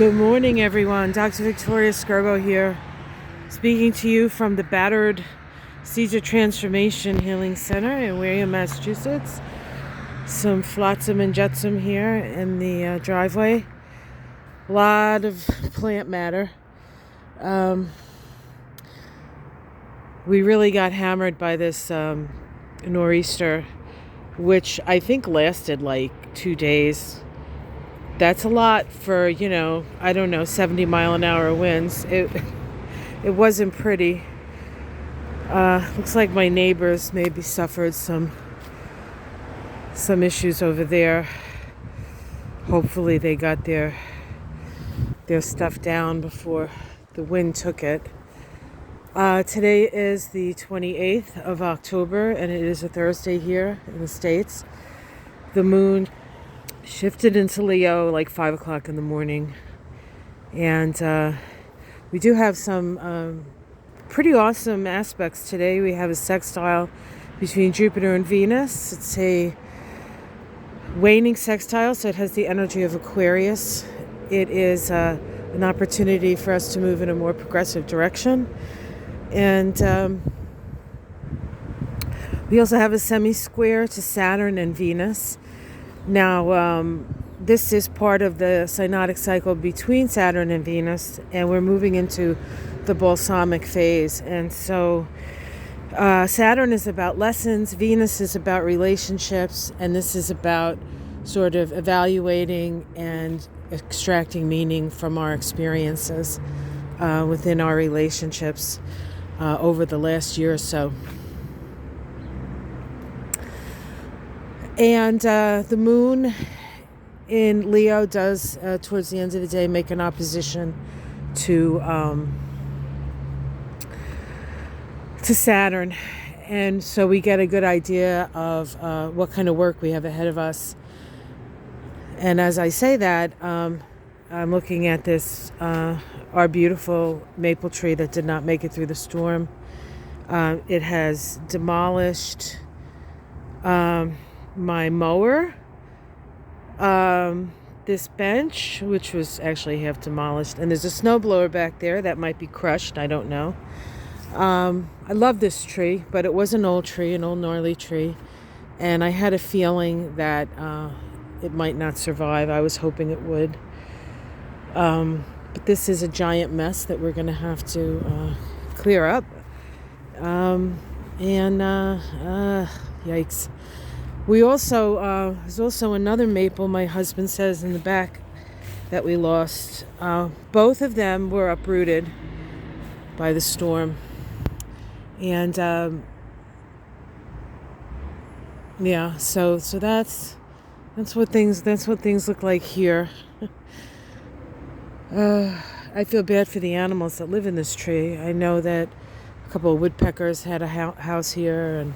Good morning, everyone. Dr. Victoria Skirbo here, speaking to you from the Battered Seeds of Transformation Healing Center in Wareham, Massachusetts. Some flotsam and jetsam here in the driveway. A lot of plant matter. We really got hammered by this nor'easter, which I think lasted like 2 days. That's a lot for, 70-mile-an-hour winds. It wasn't pretty. Looks like my neighbors maybe suffered some issues over there. Hopefully they got their stuff down before the wind took it. Today is the 28th of October, and it is a Thursday here in the States. The moon shifted into Leo like 5 o'clock in the morning, and we do have some pretty awesome aspects today. We have a sextile between Jupiter and Venus. It's a waning sextile, so it has the energy of Aquarius. It is an opportunity for us to move in a more progressive direction, and we also have a semi-square to Saturn and Venus. Now, this is part of the synodic cycle between Saturn and Venus, and we're moving into the balsamic phase. And so Saturn is about lessons, Venus is about relationships, and this is about sort of evaluating and extracting meaning from our experiences within our relationships over the last year or so. And the moon in Leo does, towards the end of the day, make an opposition to Saturn. And so we get a good idea of what kind of work we have ahead of us. And as I say that, I'm looking at this, our beautiful maple tree that did not make it through the storm. It has demolished my mower, this bench, which was actually half demolished, and there's a snowblower back there that might be crushed. I don't know. I love this tree, but it was an old tree, an old gnarly tree, and I had a feeling that it might not survive. I was hoping it would. But this is a giant mess that we're going to have to clear up. Yikes. We also, there's also another maple, my husband says, in the back that we lost. Both of them were uprooted by the storm. And, so that's what things look like here. I feel bad for the animals that live in this tree. I know that a couple of woodpeckers had a house here, and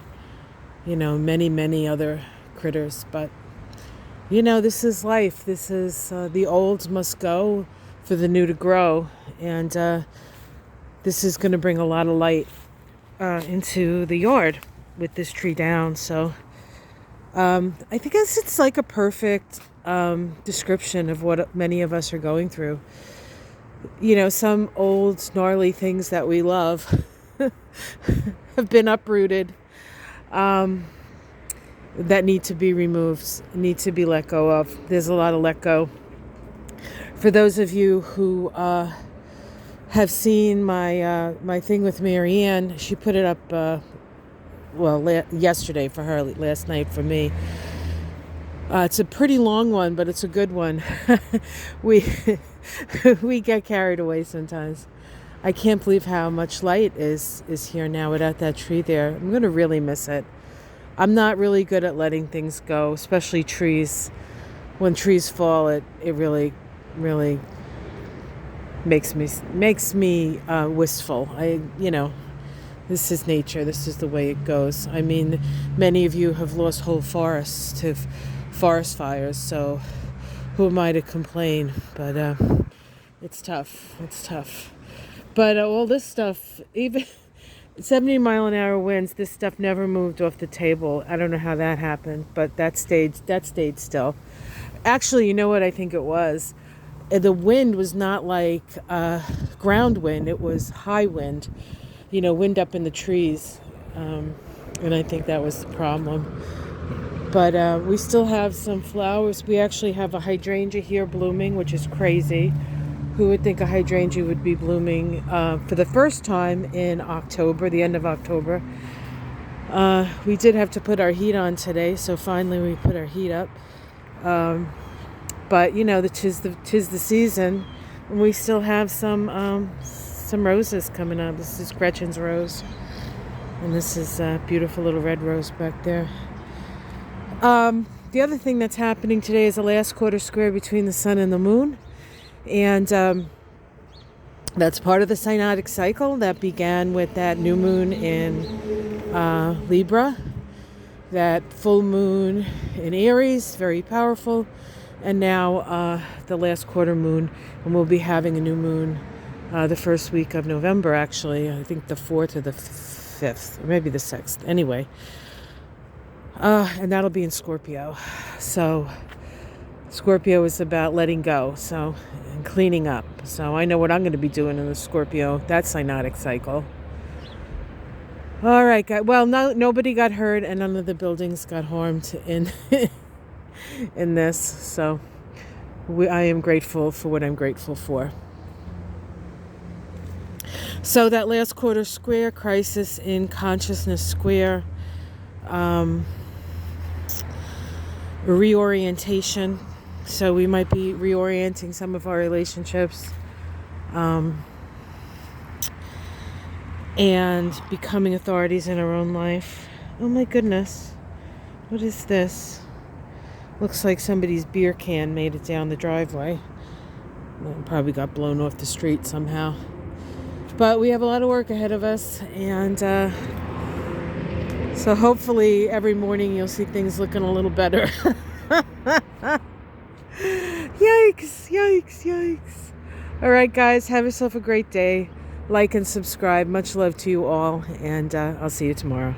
many other critters. But, this is life. This is the old must go for the new to grow. And this is going to bring a lot of light into the yard with this tree down. So I think it's like a perfect description of what many of us are going through. Some old gnarly things that we love have been uprooted. That need to be removed, need to be let go of. There's a lot of let go. For those of you who have seen my thing with Marianne, she put it up, yesterday for her, last night for me. It's a pretty long one, but it's a good one. We get carried away sometimes. I can't believe how much light is here now without that tree there. I'm going to really miss it. I'm not really good at letting things go, especially trees. When trees fall, it really, really makes me wistful. This is nature. This is the way it goes. I mean, many of you have lost whole forests to forest fires, so who am I to complain? But it's tough. But all this stuff, even 70-mile-an-hour winds, this stuff never moved off the table. I don't know how that happened, but that stayed still. Actually, you know what I think it was? the wind was not like ground wind. It was high wind, wind up in the trees. And I think that was the problem. But we still have some flowers. We actually have a hydrangea here blooming, which is crazy. Who would think a hydrangea would be blooming for the first time in October, the end of October? We did have to put our heat on today, so finally we put our heat up. But tis the season, and we still have some roses coming up. This is Gretchen's rose, and this is a beautiful little red rose back there. The other thing that's happening today is the last quarter square between the sun and the moon, and that's part of the synodic cycle that began with that new moon in Libra, that full moon in Aries, very powerful, and now the last quarter moon, and we'll be having a new moon the first week of November, actually. I think the 4th or the 5th, or maybe the 6th. Anyway, and that'll be in Scorpio. So Scorpio is about letting go, and cleaning up. So I know what I'm going to be doing in the Scorpio, that synodic cycle. All right, guys. Well, nobody got hurt, and none of the buildings got harmed in in this. So I am grateful for what I'm grateful for. So that last quarter square, crisis in consciousness square, reorientation. So we might be reorienting some of our relationships, and becoming authorities in our own life. Oh my goodness. What is this? Looks like somebody's beer can made it down the driveway. It probably got blown off the street somehow. But we have a lot of work ahead of us, and so hopefully every morning you'll see things looking a little better. Yikes, yikes, yikes. All right, guys, have yourself a great day. Like and subscribe. Much love to you all, and I'll see you tomorrow.